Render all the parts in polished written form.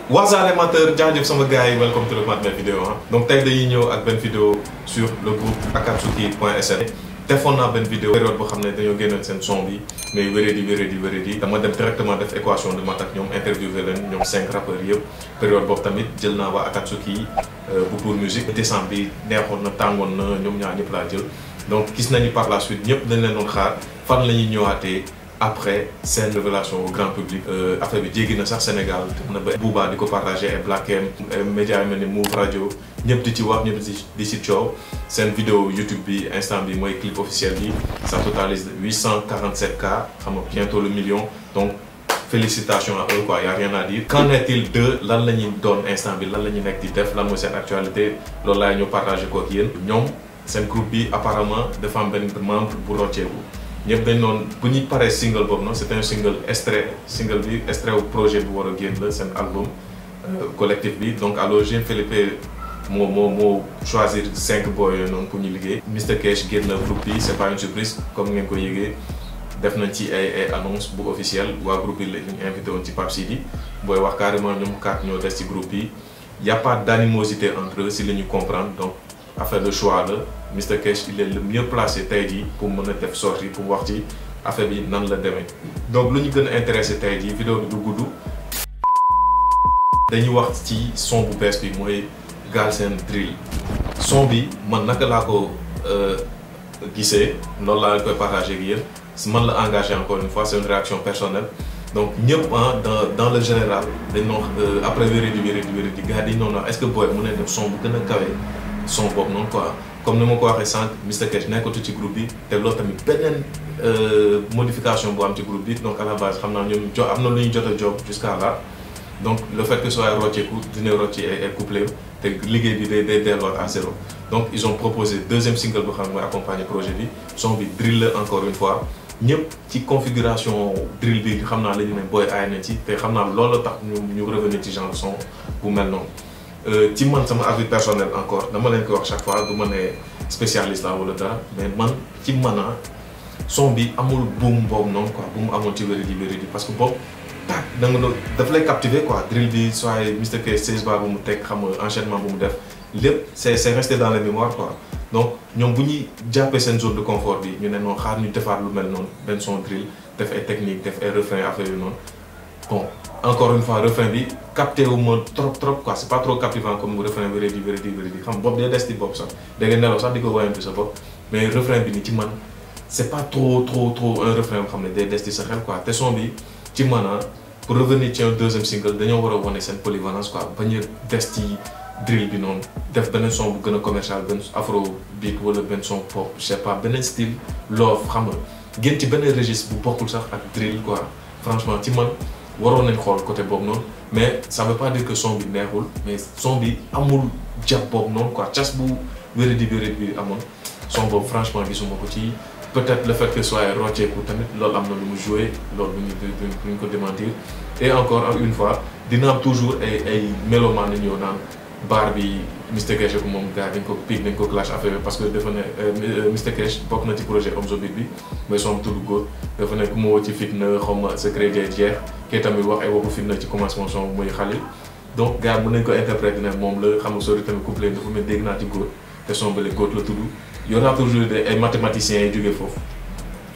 Waza amateur, jaajëf sama gars yi welcome to the Mat vidéo donc tey dañuy ñëw ak benn vidéo sur le groupe akatsuki.sn defoon naa benn vidéo période boo xam ne dañoo génnoon seen son bi mais wérédi dama dem directement def équation de maths ak ñoom interviewé leen ñoom 5 rappeurs yëpp période boobu tamit jël naa waa Akatsuki bu pour musique décembre bi neexoon na tàngoon na ñoom ñaar ñëpp laa jël donc gis nañu par la suite ñëpp dañ leen doon xaar fan la ñuy ñëwaatee après seen révélation au grand public affaire bi jéggi na sax Sénégal na ba Booba di ko partagé ay Black M média yi mel ni Move Radio ñëpp di ci wax ñëpp di ci coow seen vidéo YouTube bi instant bi mooy clip officiel bi ça totalise 847K xam nga bientôt le million donc félicitations à eux quoi y a rien à dire. Qu'en est-il de lan la ñuy doon instant bi lan la ñuy nekk di def lan mooy seen actualité loolu laay ñëw partagé ko ak yéen ñoom seen groupe bi apparemment dafa am benn membre bu rocceeku ñëpp dañ noonu bu ñuy paree single boobu noonu c'est un single extrait single bi extrait wu projet bi war a génn la seen album collectif bi donc alors Jean Philippe moo choisir 5 boy yooyu noonu pour ñu liggéey. Mr Cash génn na groupe bi c'est pas une surprise comme ngeen ko yëgee def nañ ci ay annonce bu officielle waa groupe bi la ñu invité woon ci Pape Sidi booy wax carrément ñoom 4 ñoo des ci groupe bi y a pas d'animosité entre eux si la ñu comprendre donc. Affaire de choix la Mr Cash il est le mieux placé tey jii pour mën a def sortie pour wax ci affaire bi nan la demee donc lu ñu gën a intéressé tey jii vidéo bi du gudd dañuy wax ci son bu bees bi mooy Galsen Drill son bi man naka laa ko gisee loolu laa koy partagé ak yéen man la engagé encore une fois c'est une réaction personnelle donc ñëpp dans le général dañ noo après wérédi gars yi dañ noonu wax est-ce que booy mën nañ def son bu gën a kawe son boobu noonu quoi comme ni ma ko waxee sànq Mr Cash nekkatu ci groupe bi te loolu tamit beneen modification bu am ci groupe bi donc à la base xam naa ñoom am na lu ñu jot a job jusqu'à là donc le fait que soit rocceeku dina rocci ay couplet te liggéey bi day delluwaat à zéro donc ils ont proposé deuxième single boo xam ne mooy accompagner projet bi son bi drill la encore une fois ñëpp ci configuration drill bi xam naa la ñu ne booy aay nañ ci te xam naa loolu tax ñu revenir ci genre son bu mel noonu ci man sama avis personnel encore dama leen ko wax chaque fois du ma ne spécialiste la wala dara mais man ci mana son bi amul boom boobu noonu quoi bu mu amoon ci wéri di parce que boobu tac da nga daf lay captiver quoi drill bi soit Mr Cash 16 bar bu mu teg xam nga enchaînement bu mu def lépp c'est resté dans la mémoire quoi donc ñoom bu ñuy jàppee seen zone de confort bi ñu ne noonu xaar ñu defaat lu mel noonu benn son drill def ay technique def ay refrain affaire yu noonu bon encore une fois refrain bi capté wu ma trop quoi c'est pas trop captivant comme refrain wérédi xam bopp day des di bopp sax da nga nelaw sax di ko woyantu sa bopp mais refrain bi ni ci man c'est pas trop un refrain boo xam ne day des di sa xel quoi te son bi ci man pour revenir ci un deuxième single dañoo war a wane seen polyvalence quoi bañ a des ci drill bi noonu def beneen son bu gën a commercial benn afro beat wala benn son pop je sais pas beneen style love xam nga génn ci beneen registre bu bokkul sax ak drill quoi franchement ci man waroon nañ xool côté boobu noonu mais ça veut pas dire que son bi neexul mais son bi amul jàpp boobu noonu quoi cas bu wérédi bi amoon son boobu franchement gisuma ko ci peut-être le fait que soit rocceeku tamit loolu am na lu mu joué loolu bu ñu ko démentir et encore une fois dina am toujours ay mélomanes nañ ñëw naan bar bi Mr Cash ko moom gars dañ ko pique dañ ko clash affaire parce que dafa ne Mr Cash bokk na ci projet Omzo Beat bi mais son tudd góor dafa ne ku ma woo ci fitna xaw ma secret jeex kii tamit wax ay waxu fitna ci commencement son muy Khalil donc gars mën nañ ko interpréter ne moom la xam nga sori tamit couplet dafa mel dégg naa ci góor te son bële góor la tudd y aura toujours ay mathématiciens yi jógee foofu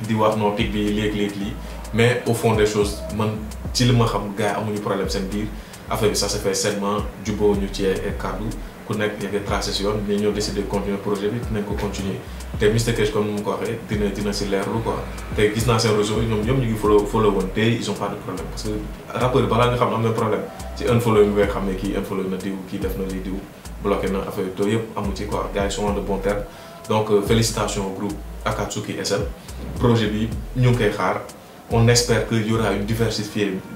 di wax non pic bi léeg-léeg lii mais au fond des choses man ci li ma xam gars amuñu problème seen biir affaire bi ça se fait seulement jubóo ñu ci ay kàddu ku nekk yaa ngi tracé si yoon mais ñoo décidé continuer projet bi dinañ ko continuer te Mr Cash comme ni mu ko waxee dina si leerlu quoi te gis naa seen réseau ñoom ñu ngi follow woon te ils ont pas de problème parce que rappeur balaa nga xam ne am na problème ci unfollow nga xam ne kii unfollow na diw kii def na lii diw bloqué na affaire yi te yëpp amu ci quoi gars yi sont de bon terme donc félicitations au groupe Akatsuki.sn projet bi ñu ngi koy xaar on espère que y aura une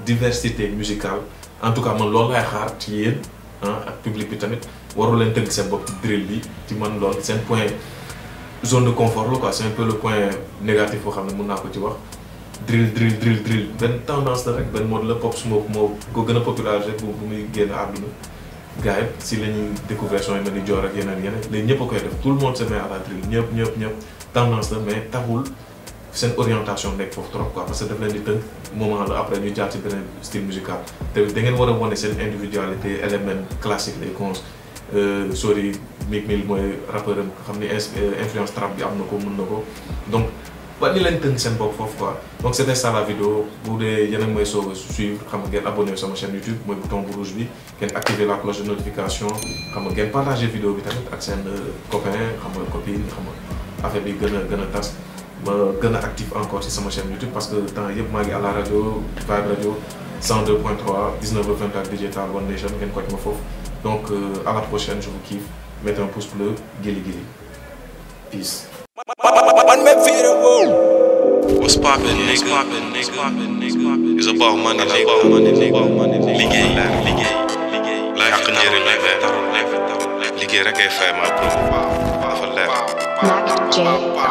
diversité musicale en tout cas man loolu laay xaar ci yéen ak public bi tamit waru leen tënk seen bopp drill bi ci man lool seen point zone de confort la quoi c'est un peu le point négatif boo xam ne mën naa ko ci wax drill benn tendance la rek benn mode la pop smoke moo ko gën a popularisé bu muy génn àdduna gars yi si la ñuy découvrir son yi mel ni Dior ak yeneen léegi ñëpp a koy def tout le monde se met à la drill ñëpp tendance la mais taxul seen orientation nekk foofu trop quoi parce que daf leen di tënk moment la après ñu jaar ci beneen style musical te da ngeen war a wane seen individualité élément classique les cons Sori Meek Mill mooy rappeur am xam ni influence trap bi am na ko mën na ko donc ba ni leen tënk seen bopp foofu quoi donc c'était ça la vidéo bu dee yéen a mooy soog a suivre xam nga ngeen abonné sama chaîne YouTube mooy bouton bu rouge bi ngeen activer la cloche de notification xam nga ngeen partager vidéo bi tamit ak seen copain xam nga copine xam nga affaire bi gën a tas ma gën a actif encore ci sama chaîne YouTube parce que temps yëpp maa ngi à la rajo Vibe Radio 102.3 19h24 digital One Nation ngeen ko ma foofu donc à la prochaine je vous kiffe mettez un pouce bleu gili gili peace. What's poppin', nigga? It's about money, nigga. Liggéey. Ñàkk njëriñ liggéey rek ay fay ma bro. Dafa leer. Mac J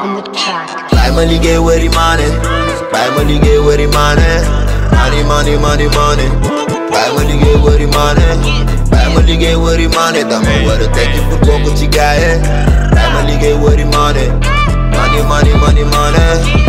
on the track. Bàyyi ma liggéey wëri maane. Bàyyi ma liggéey wëri maane. Money. Bàyyi ma liggéey wëri maane. Bàyyi ma liggéey wëri maane. Dama war a tekki pour bokk ci gaaye. Bàyyi ma liggéey wëri maane. Money.